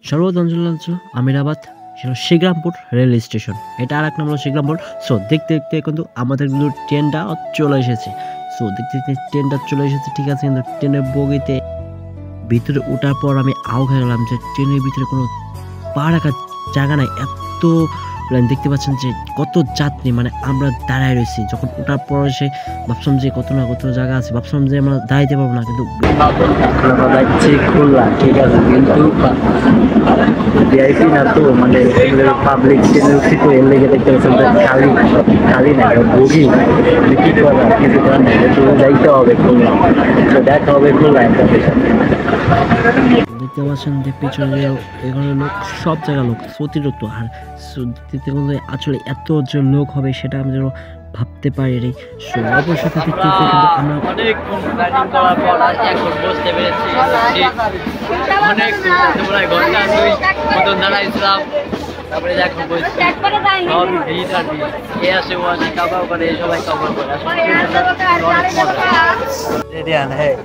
সর্বপ্রথম Amirabad শিগ্রামপুর rail station, এটা আর এক নাম হলো শিগ্রামপুর। সো দেখতে দেখতে কিন্তু আমাদের কিন্তু ট্রেনটা চলে এসেছে। সো দেখতে দেখতে ট্রেনটা চলে এসেছে, ঠিক আছে। কিন্তু ট্রেনের বগিতে ভিতরে ওঠার পর আমি আও খেয়ে গেলাম যে ট্রেনের ভিতরে কোনো পা রাখার জায়গা নাই। এত দেখতে পাচ্ছেন যে কত যাত্রী, মানে আমরা দাঁড়ায় রয়েছি। যখন ওঠার পর এসে ভাবছিলাম যে কত না কত জায়গা আছে, ভাবছিলাম যে আমরা দাঁড়াইতে পারবো না, কিন্তু খুলনা, ঠিক আছে। কিন্তু ভিআইপি না তো, মানে পাবলিক তো এর লেগে দেখতে পাচ্ছেন খালি খালি না বগি, কি করা কিছু করার নেই, যাইতে হবে খুলনা, দেখা হবে খুলনা একটা। দেখতে পাচ্ছেন যে পিছনে এখানে লোক, সব জায়গায় লোক অতিরিক্ত। আর আসলে এত যে লোক হবে সেটা আমি যেন ভাবতে পারি রে। অবশ্যই দেখতে আমরা অনেকক্ষণ প্ল্যানিং করার পর এখন বসতে পেরেছি। অনেকক্ষণ প্রায় ঘন্টা দুই মতন দাঁড়াইছিলাম, তারপরে এখন বসছি। সবই ভিড় আর ভিড়, এ আসে ও আসে, কাবাও করে, সবাই কাবাও করে। হ্যাঁ,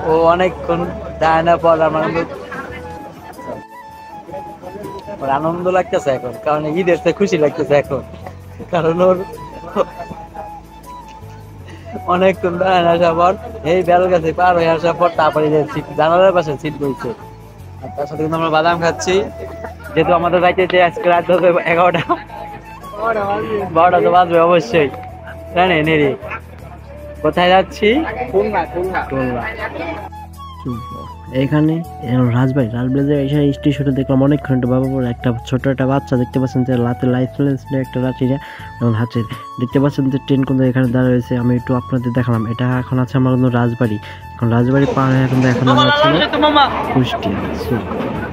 ও অনেকক্ষণ দাঁড়ানোর পর আমার আনন্দ লাগতেছে এখন, কারণ ঈদের থেকে খুশি লাগতেছে এখন, কারণ ওর অনেকক্ষণ দাঁড়ানো আসার পর এই বেল গাছে পার হয়ে আসার পর তারপরে জানালার পাশে সিট বইছে। আর তার সাথে কিন্তু আমরা বাদাম খাচ্ছি, যেহেতু আমাদের যাইতে আজকে রাত হবে 11টা 12টা তো বাজবে অবশ্যই, তাই না? নেরি কোথায় যাচ্ছি? খুলনা। এখানে রাজবাড়ি স্টেশনে দেখলাম অনেকক্ষণ বাবা একটা ছোট একটা বাচ্চা দেখতে পাচ্ছেন যে লাতে লাইসেন্স একটা রাত্রিরা হাতে দেখতে পাচ্ছেন যে ট্রেন কিন্তু এখানে দাঁড়া রয়েছে। আমি একটু আপনাদের দেখালাম, এটা এখন আছে আমার কিন্তু রাজবাড়ি। এখন রাজবাড়ি পার হয়ে কিন্তু এখন আমরা কুষ্টিয়া।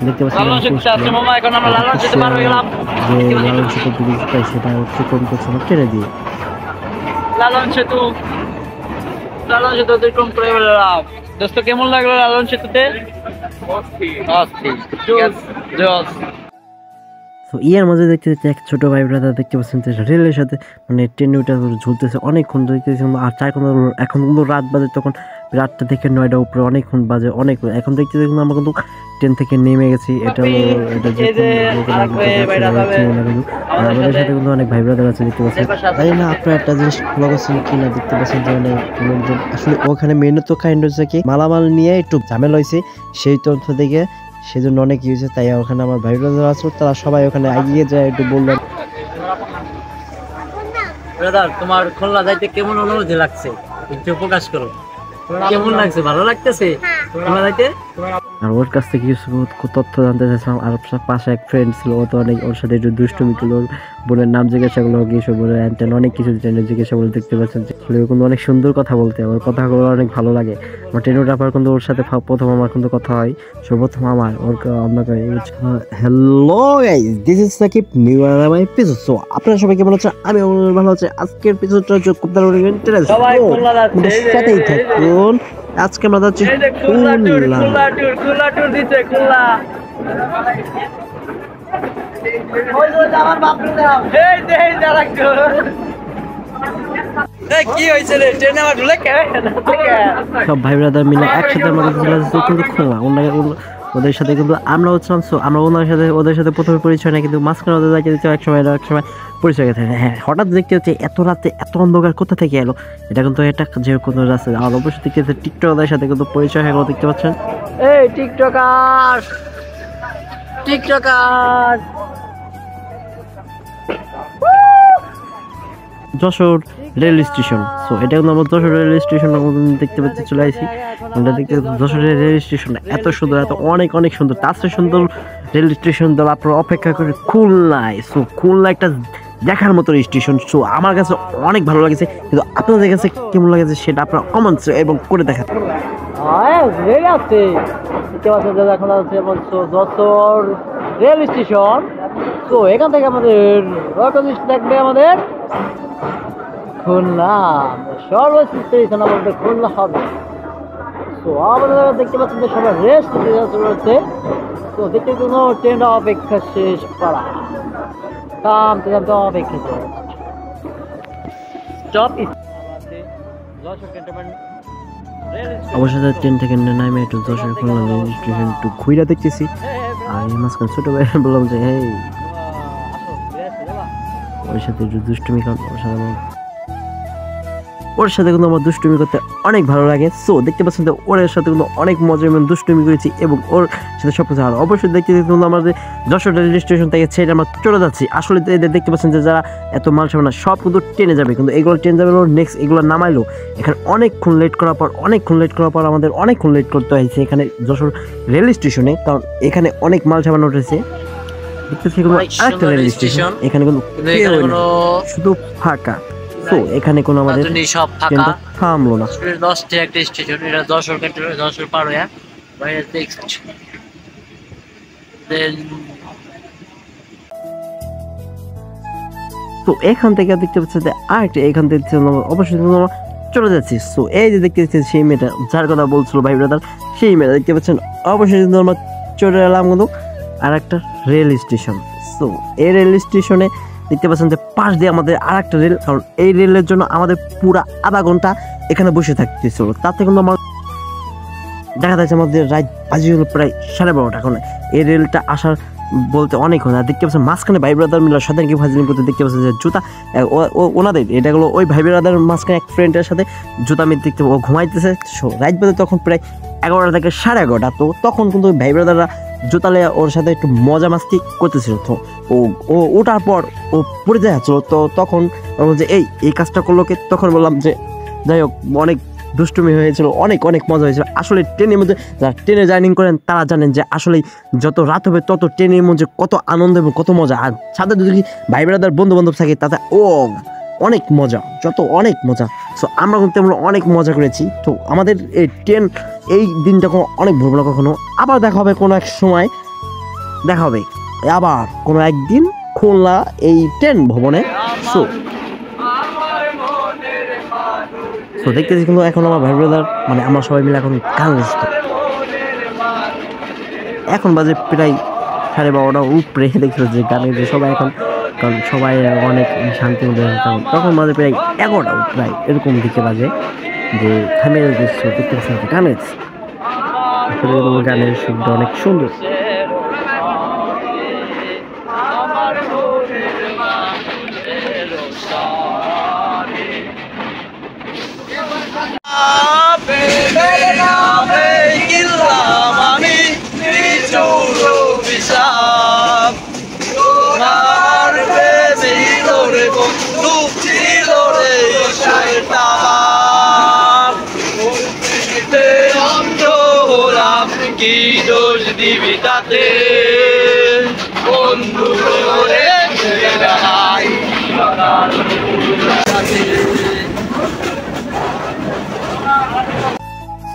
দেখতে পাচ্ছেন যে লালন সেতু ব্রিজ পাই, সেটা অতিক্রম করছে আমার ট্রেনে দিয়ে। লালন সেতু অতিক্রম করে বেরোলাম। দোস্ত, কেমন লাগলো লালন সেতুতে? ইয়ার মাঝে দেখতে দেখতে এক ছোট ভাই ব্রাদার দেখতে পাচ্ছেন যে রেলের সাথে মানে ট্রেনে ওটা ঝুলতেছে অনেকক্ষণ দেখতেছি। আর এখন কিন্তু রাত বাজে, তখন 8টা থেকে 9টার উপরে অনেকক্ষণ বাজে, অনেক। এখন দেখতে দেখুন আমরা কিন্তু ট্রেন থেকে নেমে গেছি। এটা আমাদের সাথে কিন্তু অনেক ভাই ব্রাদার আছে দেখতে পাচ্ছেন। তাই না আপনার একটা জিনিস ফলো করছেন কিনা দেখতে পাচ্ছেন যে অনেক লোকজন আসলে ওখানে মেনু তো কাইন্ড হচ্ছে কি মালামাল নিয়ে একটু ঝামেলা হয়েছে, সেই তথ্য থেকে সেজন্য অনেক কি হয়েছে। তাই ওখানে আমার ভাই ব্রাদার আছে, তারা সবাই ওখানে এগিয়ে যায়, একটু বললেন ব্রাদার তোমার খুলনা যাইতে কেমন অনুভূতি লাগছে, একটু প্রকাশ করো। কেমন লাগছে? ভালো লাগতেছে খুলনা যাইতে? আর ওর কাছ থেকে কিছু তথ্য জানতে চাইছিলাম। আর পাশে এক ফ্রেন্ড ছিল, ও তো অনেক ওর সাথে একটু দুষ্টুমি করলো, ওর বোনের নাম জিজ্ঞাসা করলো, কিছু বলে অনেক কিছু জিজ্ঞাসা করলো। দেখতে পাচ্ছেন যে কিন্তু অনেক সুন্দর কথা বলতে, ওর কথাগুলো অনেক ভালো লাগে। আমার ট্রেনে ওঠার কিন্তু ওর সাথে প্রথম আমার কিন্তু কথা হয়, সর্বপ্রথম আমার ওর আপনাকে hello guys, this is Sakib, new আরাম এপিসোড। সো আপনারা সবাই কেমন আছেন? আমি ভালো আছি। আজকের এপিসোডটা হচ্ছে খুব দারুণ ইন্টারেস্টিং, সবাই খুলনা যাচ্ছে, সাথেই থাকুন। আজকে আমরা যাচ্ছি খুলনা ট্যুর দিতে। খুলনা কি হয়েছে রে? ট্রেনে আমার ঢুলে সব ভাই ব্রাদার মিলে একসাথে আমাদের কিন্তু খুলনা ওদের সাথে কিন্তু আমরা হচ্ছিলাম। আমরা ওদের সাথে প্রথমে পরিচয় না, কিন্তু মাঝখানে ওদের যাইতে দিতে এক সময় পরিচয় গেছে। হ্যাঁ, হঠাৎ দেখতে হচ্ছে এত রাতে এত অন্ধকার কোথা থেকে এলো, এটা কিন্তু এটা যে কোনো রাস্তা। আর অবশ্যই দেখতে হচ্ছে টিকটকারদের সাথে কিন্তু পরিচয় হয়ে গেল, দেখতে পাচ্ছেন। এই TikToker Jessore rail station. So এটা কিন্তু আমরা যশোর রেল স্টেশন দেখতে পাচ্ছি, চলে আসি। আমরা দেখতে যশোরের রেল স্টেশন এত সুন্দর, এত অনেক সুন্দর। তার চেয়ে সুন্দর রেল স্টেশন দল আপনারা অপেক্ষা করে খুলনায়। সো খুলনা একটা দেখার মতো স্টেশন। সো আমার কাছে অনেক ভালো লাগছে, কিন্তু আপনাদের কাছে কেমন লাগছে সেটা আপনারা কমেন্টস এবং করে দেখাতে। Jessore rail station. তো এখান থেকে আমাদের দেখবে আমাদের খুলনা, সর্বোচ্চ স্টেশন আমাদের খুলনা হবে। তো আমাদের দেখতে পাচ্ছেন যে সবাই রেস্ট রয়েছে। তো দেখতে কোনো ট্রেনটা অপেক্ষা শেষ করা, থামতে অপেক্ষা অবশ্যই ট্রেন থেকে নামে একটু যশোর খুলনা রেল স্টেশন একটু ঘুরে দেখতেছি। আর এই মাঝখানে ছোট ভাই বললাম যে এই ওর সাথে একটু দুষ্টুমি কর, ওর সাথে কিন্তু আমার দুষ্টুমি করতে অনেক ভালো লাগে। সো দেখতে পাচ্ছেন যে ওর সাথে কিন্তু অনেক মজা এবং দুষ্টুমি করেছি এবং ওর সাথে সব কিছু। আর অবশ্যই দেখতে দেখতে কিন্তু আমাদের যশোর রেল স্টেশন থেকে ছেড়ে আমরা চলে যাচ্ছি। আসলে এদের দেখতে পাচ্ছেন যে যারা এত মাল সামনে না সব কিন্তু ট্রেনে যাবে, কিন্তু এগুলো ট্রেন যাবে নেক্সট এগুলো নামাইলো। এখানে অনেকক্ষণ লেট করার পর আমাদের অনেকক্ষণ লেট করতে হয়েছে এখানে যশোর রেল স্টেশনে, কারণ এখানে অনেক মাল সামানো উঠেছে। দেখতেছি আরেকটা রেল স্টেশন, এখানে কিন্তু শুধু ফাঁকা। তো এখানে কোনো আমাদের সব ফাঁকা, থামলো না। 10টি একটা স্টেশন, এটা যশোর পার হয়ে বাইরে নেক্সট দেন। তো এখান থেকে দেখতে পাচ্ছি যে আরেকটা, এখান থেকে অবশ্যই আমরা চলে যাচ্ছি। সো এই যে দেখতে পাচ্ছি সেই মেয়েটা যার কথা বলছিল ভাই ব্রাদার, সেই মেয়েটা দেখতে পাচ্ছেন অবশ্যই কিন্তু আমরা চলে এলাম কিন্তু আর একটা রেল স্টেশন। সো এই রেল স্টেশনে দেখতে পাচ্ছেন যে পাশ দিয়ে আমাদের আর একটা রেল, কারণ এই রেলের জন্য আমাদের পুরা আধা ঘন্টা এখানে বসে থাকতেছিল। তাতে কিন্তু আমার দেখা যাচ্ছে আমাদের রাত বাজি হলো প্রায় 12:30 এখন। এই রেলটা আসার বলতে অনেক হয়। আর দেখতে পাচ্ছেন মাঝখানে ভাই ব্রাদার মিলে সাথে কি ফাজিলিং করতে দেখতে পাচ্ছেন যে জুতা ওনাদের এটা হলো ওই ভাই ব্রাদার মাঝখানে এক ফ্রেন্ডের সাথে জুতা মেয়ে দেখতে ও ঘুমাইতেছে। রাত বাজে তখন প্রায় 11টা থেকে 11:30। তো তখন কিন্তু ভাই ব্রাদাররা জুতালে ওর সাথে একটু মজা মাস্তি করতেছিল। তো ও ওঠার পর ও পড়ে যাচ্ছিল। তো তখন যে এই কাজটা করলো কে, তখন বললাম যে যাই হোক অনেক দুষ্টুমি হয়েছিল, অনেক মজা হয়েছিল। আসলে ট্রেনের মধ্যে যারা ট্রেনে জার্নি করেন তারা জানেন যে আসলে যত রাত হবে তত ট্রেনের মধ্যে কত আনন্দ এবং কত মজা। আর সাথে যদি ভাই ব্রাদার বন্ধু বান্ধব থাকে তাতে অনেক মজা, অনেক মজা। সো আমরা কিন্তু অনেক মজা করেছি। তো আমাদের এই ট্রেন এই দিনটা অনেক ভুলবো না কখনো। আবার দেখা হবে কোনো এক সময়, দেখা হবে আবার কোনো একদিন খুলনা এই ট্রেন ভবনে। সো দেখতেছি কিন্তু এখন আমার ভাই ব্রাদার মানে আমরা সবাই মিলে এখন গান গাইছি। এখন বাজে প্রায় 12:30 উপরে। দেখছিল যে গানের যে সবাই এখন, কারণ সবাই অনেক শান্তি মধ্যে তখন বাজে প্রায় 11টা প্রায় এরকম দিকে বাজে যে থামিয়ে দিচ্ছিল। দেখতে পাচ্ছি গান গাইছি, গানের শব্দ অনেক সুন্দর। কি দোষ দিবি তাতে বন্ধু রে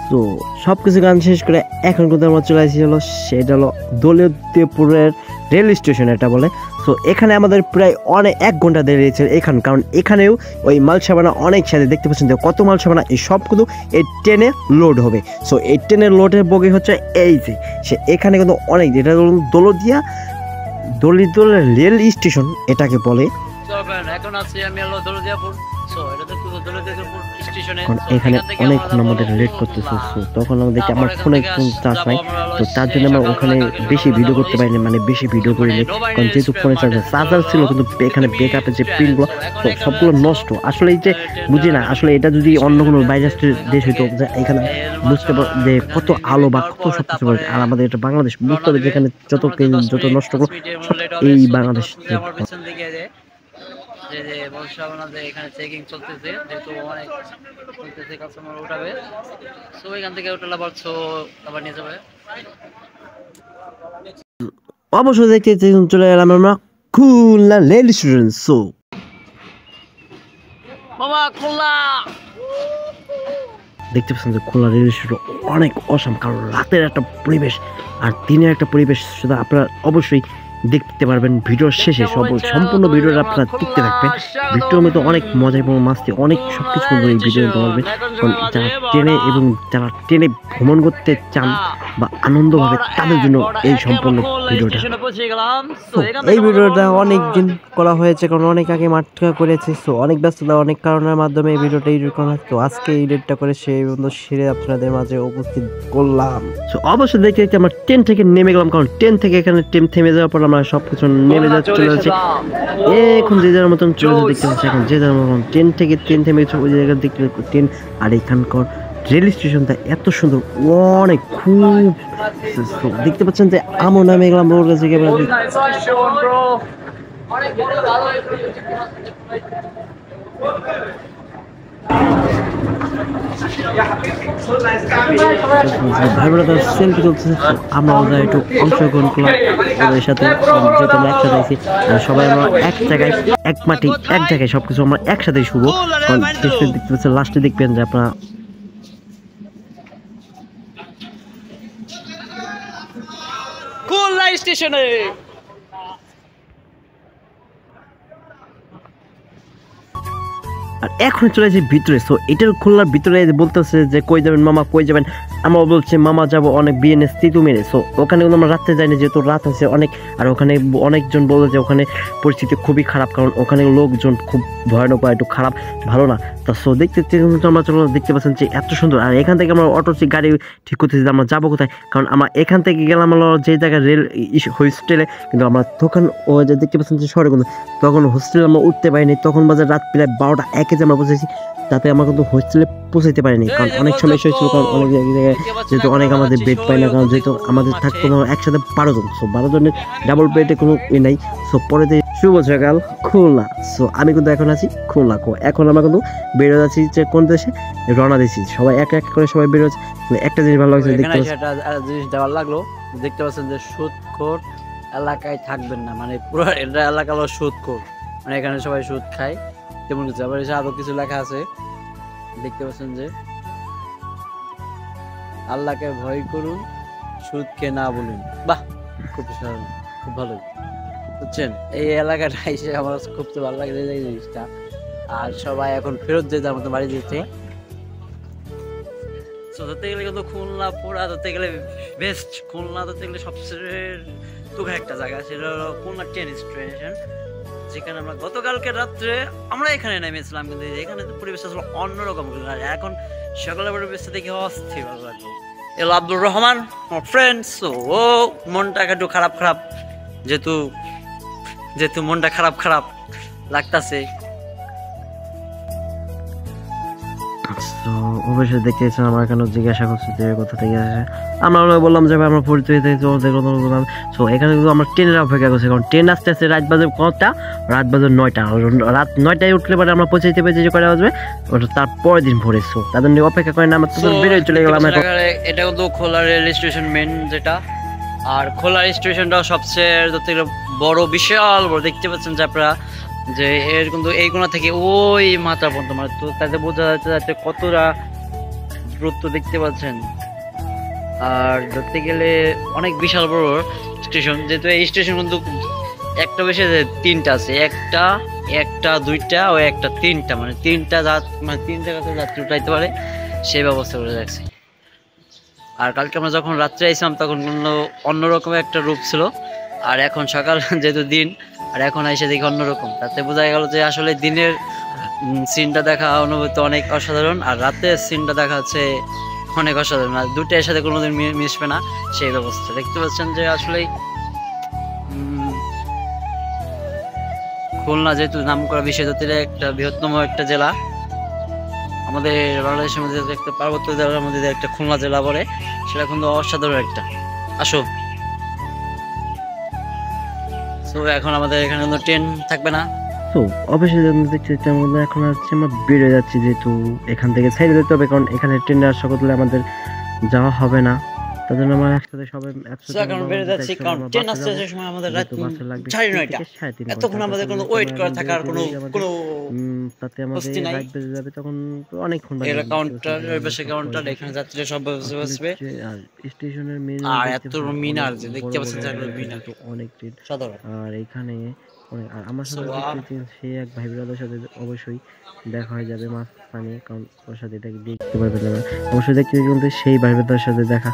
তো সবকিছু গান শেষ করে এখন কিন্তু আমরা চলে আসি হলো সেটা হলো দৌলতপুরের রেল স্টেশন এটা বলে। তো এখানে আমাদের প্রায় 1 ঘন্টা দেরি হয়েছে এখানে, কারণ এখানেও ওই মাল সাবানা অনেক সাথে দেখতে পাচ্ছেন যে কত মাল সাবানা এই সব কিন্তু এই ট্রেনে লোড হবে। সো এই ট্রেনের লোডের বগি হচ্ছে এই যে সে এখানে কিন্তু অনেক, যেটা দৌলতদিয়া রেল স্টেশন এটাকে বলে। এখন আছি আমি হলো দৌলতদিয়াপুর। এখানে অনেকক্ষণ আমাদের লেট করতেছে। তখন আমাদেরকে আমার ফোনে কোনো চার্জ নাই, তো তার জন্য আমরা ওখানে বেশি ভিডিও করতে পারিনি, মানে বেশি ভিডিও করিনি, কারণ যেহেতু ফোনে চার্জার ছিল কিন্তু এখানে ব্যাকআপের যে পিনগুলো তো সবগুলো নষ্ট। আসলে এই যে বুঝি না, আসলে এটা যদি অন্য কোনো বাইরের দেশ হইতো এখানে বুঝতে পার যে কত আলো বা কত সব কিছু, আর আমাদের এটা বাংলাদেশ বুঝতে হবে যেখানে যত নষ্ট করো এই বাংলাদেশ। এখানে চেকিং চলতেছে, যেহেতু অনেক চলতেছে, কাস্টমার উঠাবে। সো এখান থেকে উঠালে আবার নিয়ে যাবে। অবশ্যই দেখতে চলে গেলাম আমরা খুলনা রেল স্টেশন। সো মামা খুলনা দেখতে পাচ্ছেন যে খুলনা রেল স্টেশন অনেক অসাম, কারণ রাতের একটা পরিবেশ আর দিনের একটা পরিবেশ সেটা আপনারা অবশ্যই দেখতে পারবেন ভিডিওর শেষে সম্পূর্ণ ভিডিওটা আপনারা দেখতে থাকবেন। ভিডিওর মধ্যে অনেক মজা এবং মাস্তি অনেক সবকিছু কিন্তু এই ভিডিওতে পারবেন। কারণ যারা ট্রেনে এবং যারা ট্রেনে ভ্রমণ করতে চান বা আনন্দভাবে তাদের জন্য এই সম্পূর্ণ ভিডিওটা। এই ভিডিওটা অনেক দিন করা হয়েছে কারণ অনেক আগে মাঠটা করেছে, সো অনেক ব্যস্ততা অনেক কারণের মাধ্যমে এই ভিডিওটা এডিট করা হয়। তো আজকে এই ডেটটা করে সেই বন্ধু সেরে আপনাদের মাঝে উপস্থিত করলাম। সো অবশ্যই দেখতে দেখতে আমরা ট্রেন থেকে নেমে গেলাম, কারণ ট্রেন থেকে এখানে ট্রেন থেমে যাওয়ার পর আমরা সবকিছু নেমে চলে যাচ্ছি। এখন যে যার মতন চলে দেখতে পাচ্ছি, এখন যে যার মতন ট্রেন থেমে গেছে ওই জায়গায় দেখতে ট্রেন। আর এখানকার রেল স্টেশনটা এত সুন্দর, অনেক খুব দেখতে পাচ্ছেন যে আমও নামে গেলাম ওর কাছে। ভাই বোনেরা সেলফি তুলতেছে, আমরাও যাই একটু অংশগ্রহণ করলাম ওদের সাথে, যেহেতু আমরা একসাথে আছি। সবাই আমরা এক জায়গায় এক মাটি এক জায়গায় সবকিছু আমরা একসাথে শুভ। কারণ দেখতে পাচ্ছেন লাস্টে দেখবেন যে আপনারা খুলনা স্টেশনে আর এখন চলে যাচ্ছে ভিতরে। সো এটার খুলনার ভিতরে বলতেছে যে কই যাবেন মামা, কই যাবেন? আমরা বলছি মামা যাবো অনেক বিএনএস তিতু মেরে। সো ওখানে কিন্তু আমরা রাত্রে যাইনি, যেহেতু রাত আছে অনেক। আর ওখানে অনেকজন বলে যে ওখানে পরিস্থিতি খুবই খারাপ, কারণ ওখানে লোকজন খুব ভয়ানক বা একটু খারাপ, ভালো না। তা সো দেখতে আমরা চলো দেখতে পাচ্ছেন যে এত সুন্দর। আর এখান থেকে আমরা অটো গাড়ি ঠিক করতেছি যে আমরা যাবো কোথায়, কারণ আমরা এখান থেকে গেলাম হলো যে জায়গায় রেল হোস্টেলে। কিন্তু আমরা তখন ও যে দেখতে পাচ্ছেন যে শহরে কিন্তু তখন হোস্টেলে আমরা উঠতে পারিনি। তখন বাজে রাত প্রায় 12টা 1-এ আমরা পৌঁছেছি, তাতে আমরা কিন্তু হোস্টেলে পৌঁছাইতে পারিনি, কারণ অনেক সমস্যা হয়েছিল। কারণ অনেক জায়গায় যেহেতু অনেক আমাদের বেড পাই না, কারণ যেহেতু আমাদের থাকতো একসাথে 12 জন। সো 12 জনের ডাবল বেডে কোনো ই নাই। সো পরে শুভ সকাল খুলনা। সো আমি কিন্তু এখন আছি খুলনা। এখন আমরা কিন্তু বেরো যাচ্ছি যে কোন দেশে রওনা দিচ্ছি, সবাই এক এক করে সবাই বেরো যাচ্ছে। একটা জিনিস ভালো লাগছে দেখতে জিনিস দেওয়ার লাগলো, দেখতে পাচ্ছেন যে সুদখোর এলাকায় থাকবেন না, মানে পুরো এটা এলাকা হলো সুদখোর, মানে এখানে সবাই সুদ খায় তেমন কিছু। আবার এসে আরো কিছু লেখা আছে, দেখতে পাচ্ছেন যে আল্লাহকে ভয় করুন, সুদকে না বলুন। বাহ, খুব খুব ভালোই বুঝছেন। এই এলাকাটা এসে আমার খুব তো ভালো লাগে এই জিনিসটা। আর সবাই এখন ফেরত যে যার মতো বাড়ি দিচ্ছে। ধরতে গেলে কিন্তু খুলনা পুরা ধরতে গেলে বেস্ট, খুলনা ধরতে গেলে সবচেয়ে দুঃখের একটা জায়গা, সেটা হলো খুলনা ট্রেন স্টেশন, যেখানে আমরা গতকালকে রাত্রে আমরা এখানে নেমেছিলাম। কিন্তু এখানে পরিবেশ আসলে অন্যরকম। আর এখন সকালের পরিবেশটা দেখে অস্থির ভালো লাগলো। এলো আব্দুর রহমান ফ্রেন্ডস। ও মনটা একটু খারাপ যেহেতু মনটা খারাপ লাগতাছে। অবশ্যই দেখতেছেন আমরা এখানে জিজ্ঞাসা করছি যে কোথা থেকে আসে। আমরা বললাম যে আমরা পরিচয় থেকে বললাম। সো এখানে কিন্তু আমরা ট্রেনের অপেক্ষা করছি, কারণ ট্রেন আসতে আসতে রাত বাজে কটা, রাত বাজে 9টা। রাত 9টায় উঠলে পরে আমরা পৌঁছাইতে পেরেছি যে কটা বাজবে ওটা তার পরের দিন ভোরে। সো তাদের নিয়ে অপেক্ষা করেন, আমরা তো বেরোয় চলে গেলাম। এটা কিন্তু খোলা রেল স্টেশন মেন যেটা, আর খোলা স্টেশনটাও সবচেয়ে বড়, বিশাল বড়। দেখতে পাচ্ছেন যে আপনারা যে এর কিন্তু এই কোণা থেকে ওই মাত্রা পর্যন্ত, মানে তো তাতে বোঝা যাচ্ছে কতটা দূরত্ব দেখতে পাচ্ছেন। আর ধরতে গেলে অনেক বিশাল বড় স্টেশন, যেহেতু এই স্টেশন কিন্তু একটা বেশি 3টা আছে, একটা 2টা ও একটা 3টা, মানে 3টা মানে 3 জায়গাতে যাত্রী উঠাইতে পারে সেই ব্যবস্থা করে রাখছে। আর কালকে আমরা যখন রাত্রে আইছিলাম তখন অন্যরকম একটা রূপ ছিল, আর এখন সকাল যেহেতু দিন, আর এখন এসে দেখি অন্যরকম। তাতে বোঝা গেল যে আসলে দিনের সিনটা দেখা অনুভূতি অনেক অসাধারণ, আর রাতের সিনটা দেখা হচ্ছে অনেক অসাধারণ। আর দুটোর সাথে কোনোদিন মিশবে না সেই ব্যবস্থা। দেখতে পাচ্ছেন যে আসলে খুলনা যেহেতু নাম করা বিশ্বজাতির একটা বৃহত্তম একটা জেলা, আমাদের বাংলাদেশের মধ্যে একটা পার্বত্য জেলার মধ্যে একটা খুলনা জেলা পড়ে, সেটা কিন্তু অসাধারণ একটা। আসো। তো এখন আমাদের এখানে কোনো ট্রেন থাকবে না। তো অবশ্যই দেখতে এখন হচ্ছে আমরা বেরোয় যাচ্ছি, যেহেতু এখান থেকে সাইডে যেতে হবে, কারণ এখানে ট্রেনে আসা করলে আমাদের যাওয়া হবে না। তার জন্য আমরা একসাথে সবাই সো এখন বের হয়ে যাচ্ছি, কারণ ট্রেন আসতে আসার সময় আমাদের রাত 9:30। এতক্ষণ আমাদের কোনো ওয়েট করে থাকার কোনো তাতে আমাদের বসতি নাই। রাত বেজে যাবে, তখন তো অনেকক্ষণ এগুলো কাউন্টার, ওই পাশে কাউন্টার, এখানে যাত্রীরা সব বসবে। আর স্টেশনের মেন আর এত মিনার যে দেখতে পাচ্ছেন, জায়গাগুলো মিনার অনেক ট্রেন। সাধারণ। আর এখানে আর আমার সাথে So, দেখতে সেই এক ভাই ব্রাদার সাথে অবশ্যই দেখা হয়ে যাবে মাঝখানে, কারণ ওর সাথে দেখতে পারবেন না অবশ্যই দেখতে, কিন্তু সেই ভাই ব্রাদার সাথে দেখা,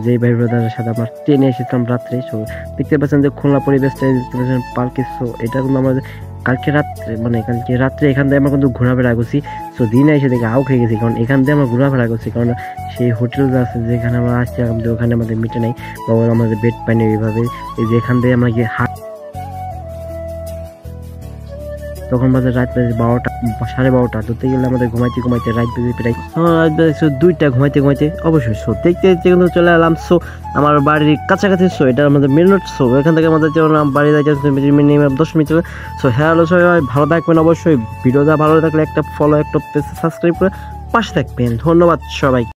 যেই ভাই ব্রাদারের সাথে আমরা ট্রেনে এসেছিলাম রাত্রে। সো দেখতে পাচ্ছেন যে খুলনা পরিবেশটা দেখতে পাচ্ছেন পার্কে। সো এটা কিন্তু আমরা কালকে রাত্রে এখান থেকে আমরা কিন্তু ঘোরাফেরা করছি। সো দিনে এসে দেখে আউট হয়ে গেছি, কারণ এখান থেকে আমরা ঘোরাফেরা করছি, কারণ সেই হোটেল আছে যেখানে আমরা আসছিলাম ওখানে আমাদের মিটে নাই বা আমাদের বেড পাইনি এইভাবে। এই যে এখান থেকে আমরা গিয়ে তখন বাজে রাত বাজে 12টা 12:30। ধরতে গেলে আমাদের ঘুমাইতে রাত বেজে প্রায় 2টা ঘুমাইতে অবশ্যই। সো দেখতে কিন্তু চলে এলাম সো আমার বাড়ির কাছাকাছি। সো এটা আমাদের মেন রোড। সো এখান থেকে আমাদের বাড়ি যাইতে মিনিমাম 10 মিনিট। সো হ্যাঁ সবাই ভালো থাকবেন, অবশ্যই ভিডিওটা ভালো থাকলে একটা ফলো, একটা সাবস্ক্রাইব করে পাশে থাকবেন। ধন্যবাদ সবাই।